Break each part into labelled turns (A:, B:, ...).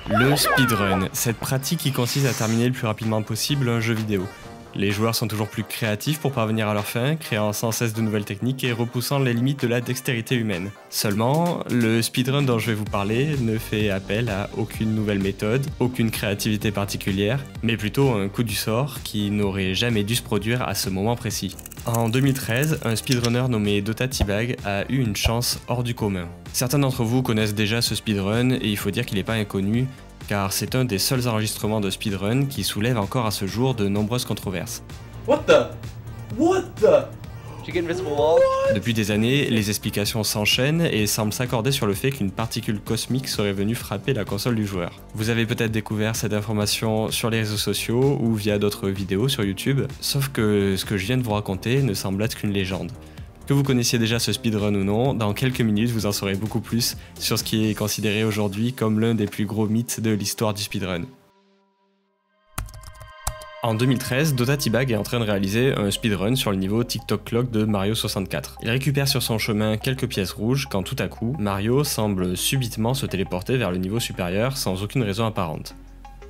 A: Le speedrun, cette pratique qui consiste à terminer le plus rapidement possible un jeu vidéo. Les joueurs sont toujours plus créatifs pour parvenir à leur fin, créant sans cesse de nouvelles techniques et repoussant les limites de la dextérité humaine. Seulement, le speedrun dont je vais vous parler ne fait appel à aucune nouvelle méthode, aucune créativité particulière, mais plutôt un coup du sort qui n'aurait jamais dû se produire à ce moment précis. En 2013, un speedrunner nommé Dota T-Bag a eu une chance hors du commun. Certains d'entre vous connaissent déjà ce speedrun et il faut dire qu'il n'est pas inconnu, car c'est un des seuls enregistrements de speedrun qui soulève encore à ce jour de nombreuses controverses.
B: What the? Did you get invisible wall?
A: Depuis des années, les explications s'enchaînent et semblent s'accorder sur le fait qu'une particule cosmique serait venue frapper la console du joueur. Vous avez peut-être découvert cette information sur les réseaux sociaux ou via d'autres vidéos sur YouTube, sauf que ce que je viens de vous raconter ne semble être qu'une légende. Que vous connaissiez déjà ce speedrun ou non, dans quelques minutes vous en saurez beaucoup plus sur ce qui est considéré aujourd'hui comme l'un des plus gros mythes de l'histoire du speedrun. En 2013, Dota T-Bag est en train de réaliser un speedrun sur le niveau TikTok Clock de Mario 64. Il récupère sur son chemin quelques pièces rouges quand tout à coup, Mario semble subitement se téléporter vers le niveau supérieur sans aucune raison apparente.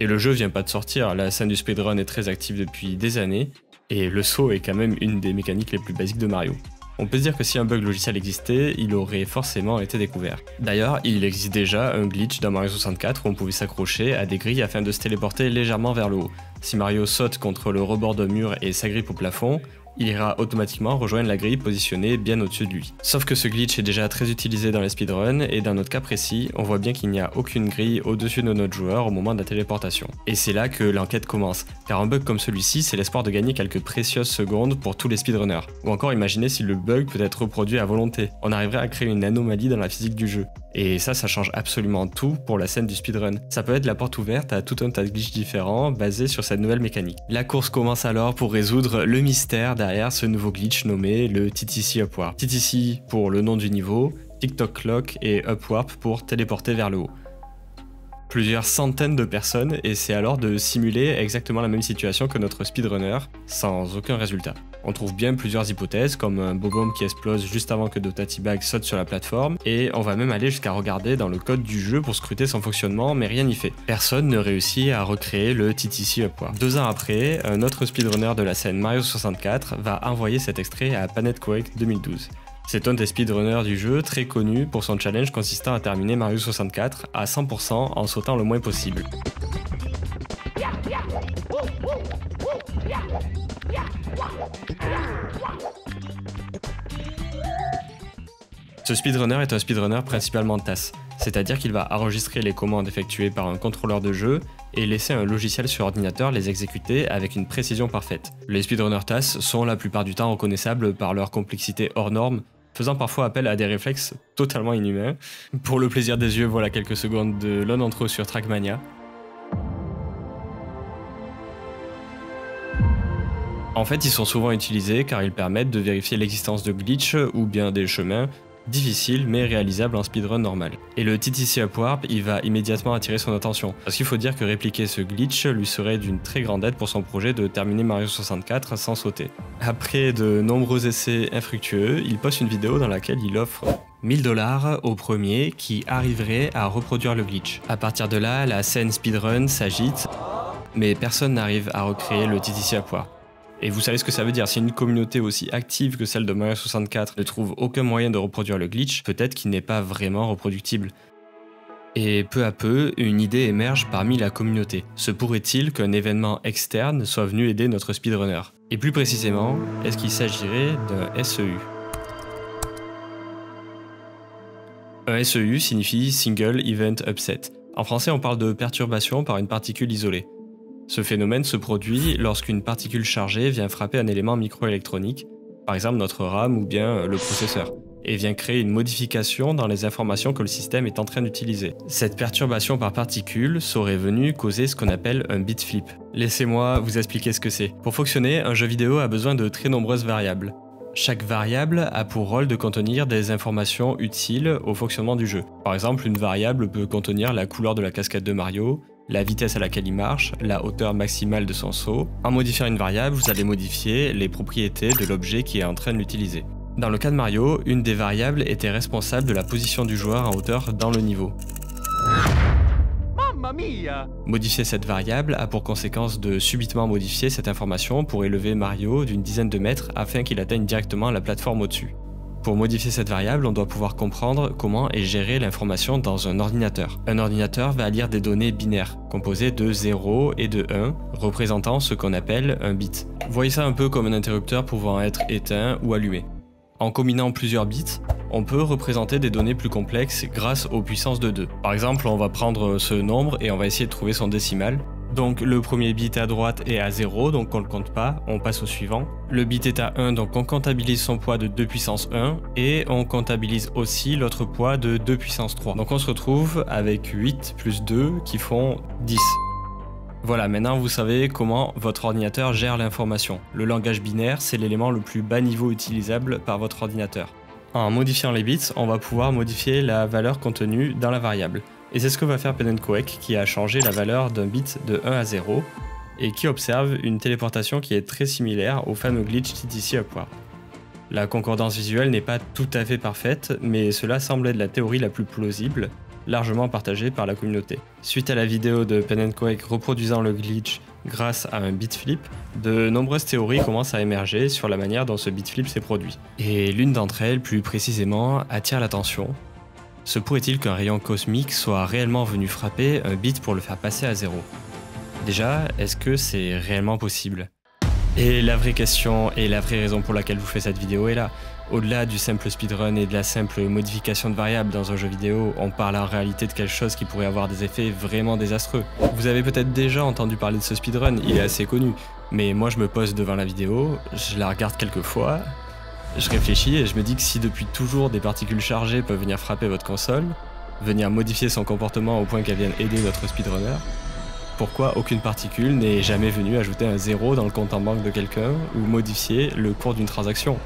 A: Et le jeu vient pas de sortir, la scène du speedrun est très active depuis des années, et le saut est quand même une des mécaniques les plus basiques de Mario. On peut se dire que si un bug logiciel existait, il aurait forcément été découvert. D'ailleurs, il existe déjà un glitch dans Mario 64 où on pouvait s'accrocher à des grilles afin de se téléporter légèrement vers le haut. Si Mario saute contre le rebord d'un mur et s'agrippe au plafond, il ira automatiquement rejoindre la grille positionnée bien au-dessus de lui. Sauf que ce glitch est déjà très utilisé dans les speedruns et dans notre cas précis, on voit bien qu'il n'y a aucune grille au-dessus de notre joueur au moment de la téléportation. Et c'est là que l'enquête commence, car un bug comme celui-ci, c'est l'espoir de gagner quelques précieuses secondes pour tous les speedrunners. Ou encore imaginez si le bug peut être reproduit à volonté, on arriverait à créer une anomalie dans la physique du jeu. Et ça change absolument tout pour la scène du speedrun. Ça peut être la porte ouverte à tout un tas de glitches différents basés sur cette nouvelle mécanique. La course commence alors pour résoudre le mystère derrière ce nouveau glitch nommé le TTC Upwarp. TTC pour le nom du niveau, TikTok Clock et Upwarp pour téléporter vers le haut. Plusieurs centaines de personnes essaient alors de simuler exactement la même situation que notre speedrunner, sans aucun résultat. On trouve bien plusieurs hypothèses, comme un bobomb qui explose juste avant que Dota T-Bag saute sur la plateforme, et on va même aller jusqu'à regarder dans le code du jeu pour scruter son fonctionnement, mais rien n'y fait. Personne ne réussit à recréer le TTC Upwarp. 2 ans après, un autre speedrunner de la scène Mario 64 va envoyer cet extrait à PlanetQuake 2012. C'est un des speedrunners du jeu, très connu pour son challenge consistant à terminer Mario 64 à 100% en sautant le moins possible. Ce speedrunner est un speedrunner principalement TAS, c'est-à-dire qu'il va enregistrer les commandes effectuées par un contrôleur de jeu et laisser un logiciel sur ordinateur les exécuter avec une précision parfaite. Les speedrunners TAS sont la plupart du temps reconnaissables par leur complexité hors norme, faisant parfois appel à des réflexes totalement inhumains. Pour le plaisir des yeux, voilà quelques secondes de l'un d'entre eux sur Trackmania. En fait, ils sont souvent utilisés car ils permettent de vérifier l'existence de glitch ou bien des chemins difficiles mais réalisables en speedrun normal. Et le TTC Upwarp, il va immédiatement attirer son attention, parce qu'il faut dire que répliquer ce glitch lui serait d'une très grande aide pour son projet de terminer Mario 64 sans sauter. Après de nombreux essais infructueux, il poste une vidéo dans laquelle il offre 1000 $ au premier qui arriverait à reproduire le glitch. À partir de là, la scène speedrun s'agite, mais personne n'arrive à recréer le TTC Upwarp. Et vous savez ce que ça veut dire, si une communauté aussi active que celle de Mario 64 ne trouve aucun moyen de reproduire le glitch, peut-être qu'il n'est pas vraiment reproductible. Et peu à peu, une idée émerge parmi la communauté. Se pourrait-il qu'un événement externe soit venu aider notre speedrunner? Et plus précisément, est-ce qu'il s'agirait d'un SEU? Un SEU signifie Single Event Upset. En français, on parle de perturbation par une particule isolée. Ce phénomène se produit lorsqu'une particule chargée vient frapper un élément microélectronique, par exemple notre RAM ou bien le processeur, et vient créer une modification dans les informations que le système est en train d'utiliser. Cette perturbation par particule serait venue causer ce qu'on appelle un bit flip. Laissez-moi vous expliquer ce que c'est. Pour fonctionner, un jeu vidéo a besoin de très nombreuses variables. Chaque variable a pour rôle de contenir des informations utiles au fonctionnement du jeu. Par exemple, une variable peut contenir la couleur de la casquette de Mario, la vitesse à laquelle il marche, la hauteur maximale de son saut. En modifiant une variable, vous allez modifier les propriétés de l'objet qui est en train de l'utiliser. Dans le cas de Mario, une des variables était responsable de la position du joueur en hauteur dans le niveau. Modifier cette variable a pour conséquence de subitement modifier cette information pour élever Mario d'une dizaine de mètres afin qu'il atteigne directement la plateforme au-dessus. Pour modifier cette variable, on doit pouvoir comprendre comment est gérée l'information dans un ordinateur. Un ordinateur va lire des données binaires, composées de 0 et de 1, représentant ce qu'on appelle un bit. Voyez ça un peu comme un interrupteur pouvant être éteint ou allumé. En combinant plusieurs bits, on peut représenter des données plus complexes grâce aux puissances de 2. Par exemple, on va prendre ce nombre et on va essayer de trouver son décimal. Donc le premier bit à droite est à 0, donc on le compte pas, on passe au suivant. Le bit est à 1, donc on comptabilise son poids de 2 puissance 1, et on comptabilise aussi l'autre poids de 2 puissance 3. Donc on se retrouve avec 8 plus 2 qui font 10. Voilà, maintenant vous savez comment votre ordinateur gère l'information. Le langage binaire, c'est l'élément le plus bas niveau utilisable par votre ordinateur. En modifiant les bits, on va pouvoir modifier la valeur contenue dans la variable. Et c'est ce que va faire Pen & Koek, qui a changé la valeur d'un bit de 1 à 0 et qui observe une téléportation qui est très similaire au fameux glitch TTC Upward. La concordance visuelle n'est pas tout à fait parfaite, mais cela semble être la théorie la plus plausible, largement partagée par la communauté. Suite à la vidéo de Pen & Koek reproduisant le glitch grâce à un bit flip, de nombreuses théories commencent à émerger sur la manière dont ce bit flip s'est produit. Et l'une d'entre elles, plus précisément, attire l'attention. Se pourrait-il qu'un rayon cosmique soit réellement venu frapper un bit pour le faire passer à 0? Déjà, est-ce que c'est réellement possible? Et la vraie question et la vraie raison pour laquelle je vous fais cette vidéo est là. Au-delà du simple speedrun et de la simple modification de variables dans un jeu vidéo, on parle en réalité de quelque chose qui pourrait avoir des effets vraiment désastreux. Vous avez peut-être déjà entendu parler de ce speedrun, il est assez connu, mais moi je me pose devant la vidéo, je la regarde quelques fois, je réfléchis et je me dis que si depuis toujours des particules chargées peuvent venir frapper votre console, venir modifier son comportement au point qu'elles viennent aider votre speedrunner, pourquoi aucune particule n'est jamais venue ajouter un 0 dans le compte en banque de quelqu'un ou modifier le cours d'une transaction?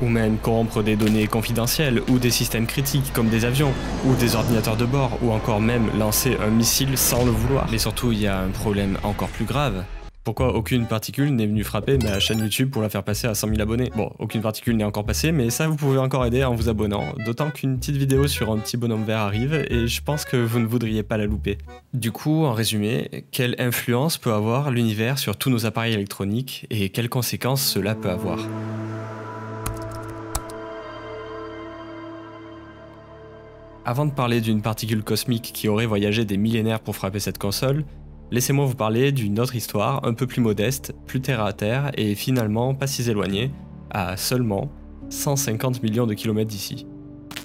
A: Ou même corrompre des données confidentielles, ou des systèmes critiques comme des avions, ou des ordinateurs de bord, ou encore même lancer un missile sans le vouloir. Mais surtout, il y a un problème encore plus grave. Pourquoi aucune particule n'est venue frapper ma chaîne YouTube pour la faire passer à 100 000 abonnés? Bon, aucune particule n'est encore passée, mais ça vous pouvez encore aider en vous abonnant, d'autant qu'une petite vidéo sur un petit bonhomme vert arrive, et je pense que vous ne voudriez pas la louper. Du coup, en résumé, quelle influence peut avoir l'univers sur tous nos appareils électroniques, et quelles conséquences cela peut avoir? Avant de parler d'une particule cosmique qui aurait voyagé des millénaires pour frapper cette console, laissez-moi vous parler d'une autre histoire un peu plus modeste, plus terre à terre et finalement pas si éloignée, à seulement 150 millions de kilomètres d'ici.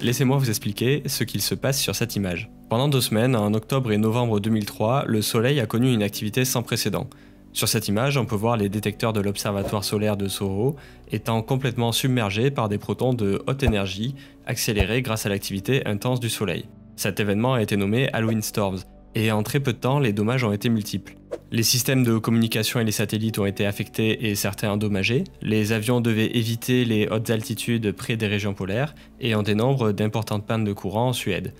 A: Laissez-moi vous expliquer ce qu'il se passe sur cette image. Pendant 2 semaines, en octobre et novembre 2003, le Soleil a connu une activité sans précédent. Sur cette image, on peut voir les détecteurs de l'observatoire solaire de Soho étant complètement submergés par des protons de haute énergie accélérés grâce à l'activité intense du Soleil. Cet événement a été nommé Halloween Storms, et en très peu de temps, les dommages ont été multiples. Les systèmes de communication et les satellites ont été affectés et certains endommagés, les avions devaient éviter les hautes altitudes près des régions polaires, et on dénombre d'importantes pannes de courant en Suède.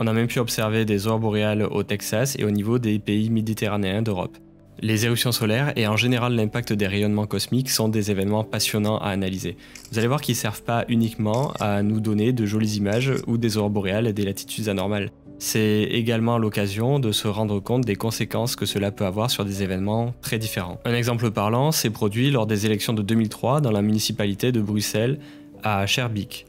A: On a même pu observer des aurores boréales au Texas et au niveau des pays méditerranéens d'Europe. Les éruptions solaires et en général l'impact des rayonnements cosmiques sont des événements passionnants à analyser. Vous allez voir qu'ils ne servent pas uniquement à nous donner de jolies images ou des aurores boréales et des latitudes anormales. C'est également l'occasion de se rendre compte des conséquences que cela peut avoir sur des événements très différents. Un exemple parlant s'est produit lors des élections de 2003 dans la municipalité de Bruxelles à Schaerbeek.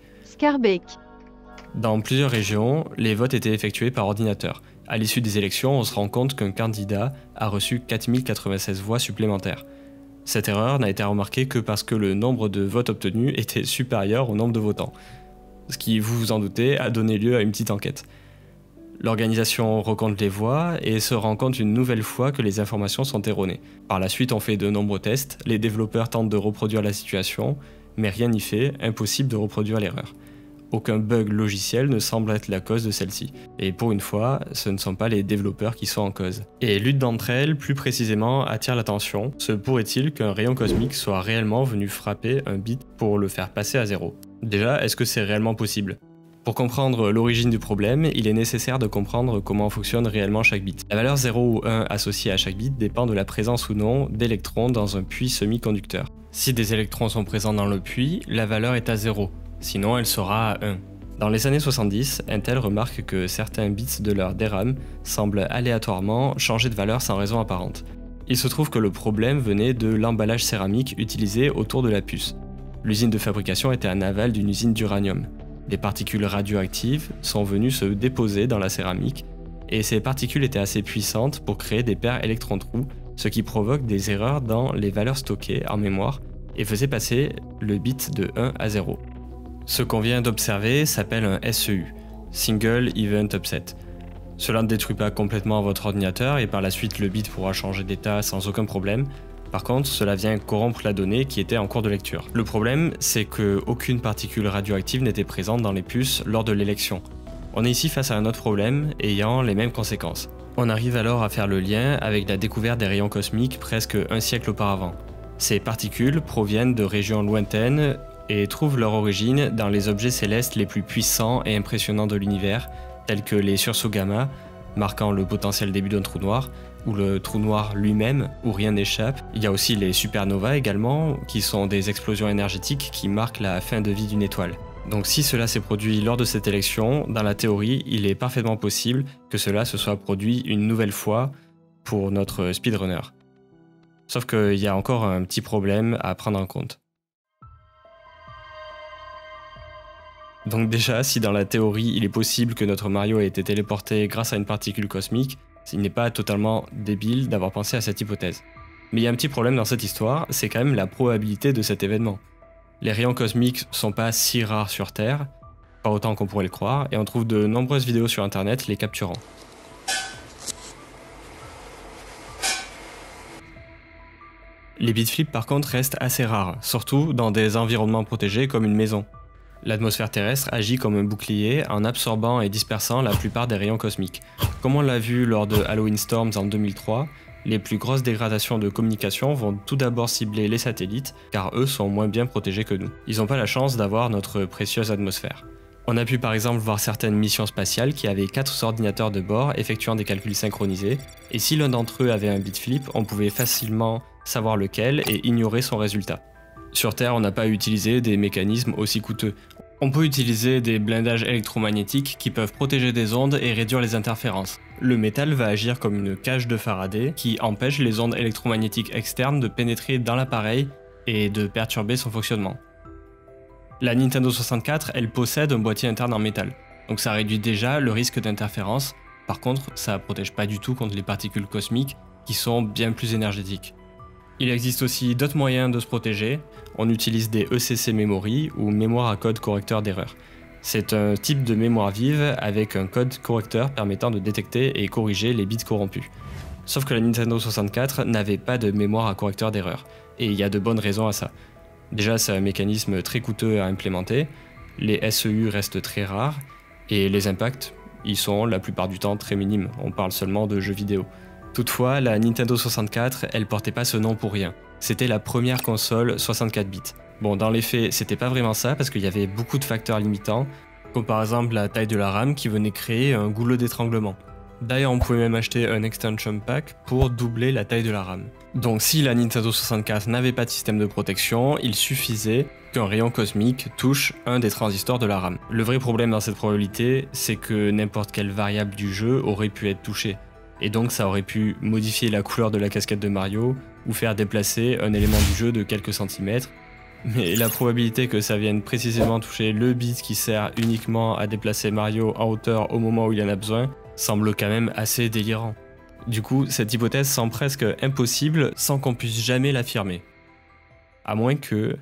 A: Dans plusieurs régions, les votes étaient effectués par ordinateur. À l'issue des élections, on se rend compte qu'un candidat a reçu 4096 voix supplémentaires. Cette erreur n'a été remarquée que parce que le nombre de votes obtenus était supérieur au nombre de votants. Ce qui, vous vous en doutez, a donné lieu à une petite enquête. L'organisation recompte les voix et se rend compte une nouvelle fois que les informations sont erronées. Par la suite, on fait de nombreux tests, les développeurs tentent de reproduire la situation, mais rien n'y fait, impossible de reproduire l'erreur. Aucun bug logiciel ne semble être la cause de celle-ci. Et pour une fois, ce ne sont pas les développeurs qui sont en cause. Et l'une d'entre elles, plus précisément, attire l'attention. Se pourrait-il qu'un rayon cosmique soit réellement venu frapper un bit pour le faire passer à 0? Déjà, est-ce que c'est réellement possible? Pour comprendre l'origine du problème, il est nécessaire de comprendre comment fonctionne réellement chaque bit. La valeur 0 ou 1 associée à chaque bit dépend de la présence ou non d'électrons dans un puits semi-conducteur. Si des électrons sont présents dans le puits, la valeur est à 0. Sinon, elle sera à 1. Dans les années 70, Intel remarque que certains bits de leur DRAM semblent aléatoirement changer de valeur sans raison apparente. Il se trouve que le problème venait de l'emballage céramique utilisé autour de la puce. L'usine de fabrication était en aval d'une usine d'uranium. Des particules radioactives sont venues se déposer dans la céramique, et ces particules étaient assez puissantes pour créer des paires électrons-trous, ce qui provoque des erreurs dans les valeurs stockées en mémoire et faisait passer le bit de 1 à 0. Ce qu'on vient d'observer s'appelle un SEU, Single Event Upset. Cela ne détruit pas complètement votre ordinateur et par la suite le bit pourra changer d'état sans aucun problème. Par contre, cela vient corrompre la donnée qui était en cours de lecture. Le problème, c'est qu'aucune particule radioactive n'était présente dans les puces lors de l'élection. On est ici face à un autre problème ayant les mêmes conséquences. On arrive alors à faire le lien avec la découverte des rayons cosmiques presque un siècle auparavant. Ces particules proviennent de régions lointaines et trouvent leur origine dans les objets célestes les plus puissants et impressionnants de l'univers, tels que les sursauts gamma, marquant le potentiel début d'un trou noir, ou le trou noir lui-même, où rien n'échappe. Il y a aussi les supernovas également, qui sont des explosions énergétiques qui marquent la fin de vie d'une étoile. Donc si cela s'est produit lors de cette élection, dans la théorie, il est parfaitement possible que cela se soit produit une nouvelle fois pour notre speedrunner. Sauf qu'il y a encore un petit problème à prendre en compte. Donc déjà, si dans la théorie il est possible que notre Mario ait été téléporté grâce à une particule cosmique, il n'est pas totalement débile d'avoir pensé à cette hypothèse. Mais il y a un petit problème dans cette histoire, c'est quand même la probabilité de cet événement. Les rayons cosmiques sont pas si rares sur Terre, pas autant qu'on pourrait le croire, et on trouve de nombreuses vidéos sur internet les capturant. Les bit flips par contre restent assez rares, surtout dans des environnements protégés comme une maison. L'atmosphère terrestre agit comme un bouclier en absorbant et dispersant la plupart des rayons cosmiques. Comme on l'a vu lors de Halloween Storms en 2003, les plus grosses dégradations de communication vont tout d'abord cibler les satellites, car eux sont moins bien protégés que nous. Ils n'ont pas la chance d'avoir notre précieuse atmosphère. On a pu par exemple voir certaines missions spatiales qui avaient 4 ordinateurs de bord effectuant des calculs synchronisés, et si l'un d'entre eux avait un bit flip, on pouvait facilement savoir lequel et ignorer son résultat. Sur Terre, on n'a pas utilisé des mécanismes aussi coûteux. On peut utiliser des blindages électromagnétiques qui peuvent protéger des ondes et réduire les interférences. Le métal va agir comme une cage de Faraday qui empêche les ondes électromagnétiques externes de pénétrer dans l'appareil et de perturber son fonctionnement. La Nintendo 64, elle possède un boîtier interne en métal, donc ça réduit déjà le risque d'interférence. Par contre, ça protège pas du tout contre les particules cosmiques qui sont bien plus énergétiques. Il existe aussi d'autres moyens de se protéger. On utilise des ECC Memory ou mémoire à code correcteur d'erreur. C'est un type de mémoire vive avec un code correcteur permettant de détecter et corriger les bits corrompus. Sauf que la Nintendo 64 n'avait pas de mémoire à correcteur d'erreur, et il y a de bonnes raisons à ça. Déjà, c'est un mécanisme très coûteux à implémenter, les SEU restent très rares, et les impacts, ils sont la plupart du temps très minimes, on parle seulement de jeux vidéo. Toutefois, la Nintendo 64, elle portait pas ce nom pour rien. C'était la première console 64 bits. Bon, dans les faits, c'était pas vraiment ça parce qu'il y avait beaucoup de facteurs limitants, comme par exemple la taille de la RAM qui venait créer un goulot d'étranglement. D'ailleurs, on pouvait même acheter un extension pack pour doubler la taille de la RAM. Donc si la Nintendo 64 n'avait pas de système de protection, il suffisait qu'un rayon cosmique touche un des transistors de la RAM. Le vrai problème dans cette probabilité, c'est que n'importe quelle variable du jeu aurait pu être touchée. Et donc ça aurait pu modifier la couleur de la casquette de Mario ou faire déplacer un élément du jeu de quelques centimètres. Mais la probabilité que ça vienne précisément toucher le bit qui sert uniquement à déplacer Mario en hauteur au moment où il en a besoin semble quand même assez délirant. Du coup, cette hypothèse semble presque impossible sans qu'on puisse jamais l'affirmer. À moins que...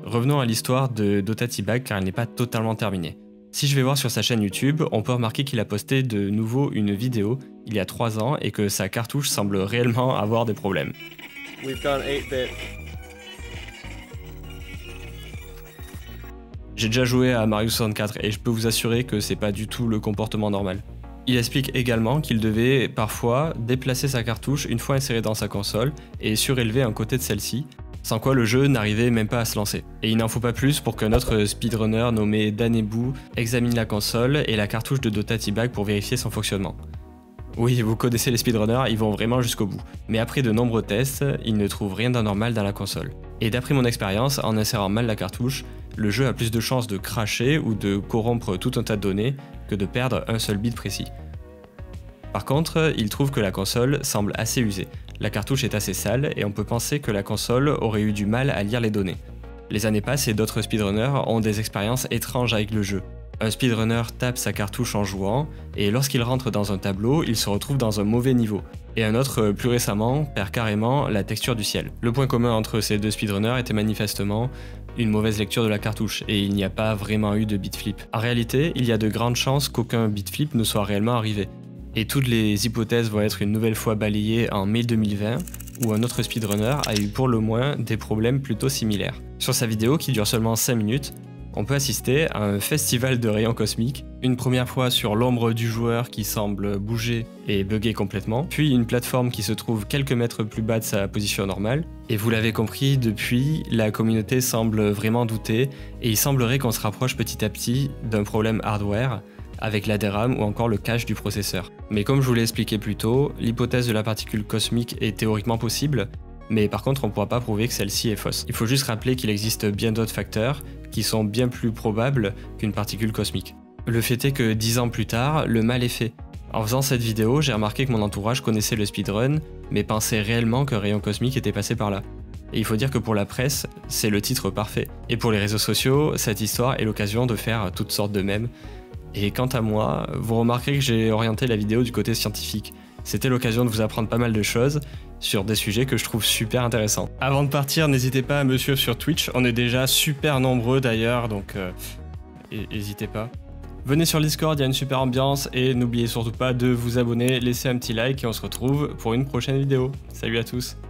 A: Revenons à l'histoire de Dota T-Bag car elle n'est pas totalement terminée. Si je vais voir sur sa chaîne YouTube, on peut remarquer qu'il a posté de nouveau une vidéo il y a 3 ans et que sa cartouche semble réellement avoir des problèmes. J'ai déjà joué à Mario 64 et je peux vous assurer que c'est pas du tout le comportement normal. Il explique également qu'il devait parfois déplacer sa cartouche une fois insérée dans sa console et surélever un côté de celle-ci, sans quoi le jeu n'arrivait même pas à se lancer. Et il n'en faut pas plus pour que notre speedrunner nommé Danebu examine la console et la cartouche de Dota T-Bag pour vérifier son fonctionnement. Oui, vous connaissez les speedrunners, ils vont vraiment jusqu'au bout. Mais après de nombreux tests, ils ne trouvent rien d'anormal dans la console. Et d'après mon expérience, en insérant mal la cartouche, le jeu a plus de chances de crasher ou de corrompre tout un tas de données que de perdre un seul bit précis. Par contre, il trouve que la console semble assez usée. La cartouche est assez sale et on peut penser que la console aurait eu du mal à lire les données. Les années passent et d'autres speedrunners ont des expériences étranges avec le jeu. Un speedrunner tape sa cartouche en jouant, et lorsqu'il rentre dans un tableau, il se retrouve dans un mauvais niveau. Et un autre, plus récemment, perd carrément la texture du ciel. Le point commun entre ces deux speedrunners était manifestement une mauvaise lecture de la cartouche, et il n'y a pas vraiment eu de bitflip. En réalité, il y a de grandes chances qu'aucun bitflip ne soit réellement arrivé. Et toutes les hypothèses vont être une nouvelle fois balayées en mai 2020, où un autre speedrunner a eu pour le moins des problèmes plutôt similaires. Sur sa vidéo, qui dure seulement 5 minutes, on peut assister à un festival de rayons cosmiques, une première fois sur l'ombre du joueur qui semble bouger et bugger complètement, puis une plateforme qui se trouve quelques mètres plus bas de sa position normale, et vous l'avez compris, depuis, la communauté semble vraiment douter, et il semblerait qu'on se rapproche petit à petit d'un problème hardware, avec la DRAM ou encore le cache du processeur. Mais comme je vous l'ai expliqué plus tôt, l'hypothèse de la particule cosmique est théoriquement possible, mais par contre on ne pourra pas prouver que celle-ci est fausse. Il faut juste rappeler qu'il existe bien d'autres facteurs qui sont bien plus probables qu'une particule cosmique. Le fait est que 10 ans plus tard, le mal est fait. En faisant cette vidéo, j'ai remarqué que mon entourage connaissait le speedrun, mais pensait réellement qu'un rayon cosmique était passé par là. Et il faut dire que pour la presse, c'est le titre parfait. Et pour les réseaux sociaux, cette histoire est l'occasion de faire toutes sortes de mèmes. Et quant à moi, vous remarquerez que j'ai orienté la vidéo du côté scientifique. C'était l'occasion de vous apprendre pas mal de choses sur des sujets que je trouve super intéressants. Avant de partir, n'hésitez pas à me suivre sur Twitch, on est déjà super nombreux d'ailleurs, donc n'hésitez pas. Venez sur le Discord, il y a une super ambiance, et n'oubliez surtout pas de vous abonner, laisser un petit like, et on se retrouve pour une prochaine vidéo. Salut à tous!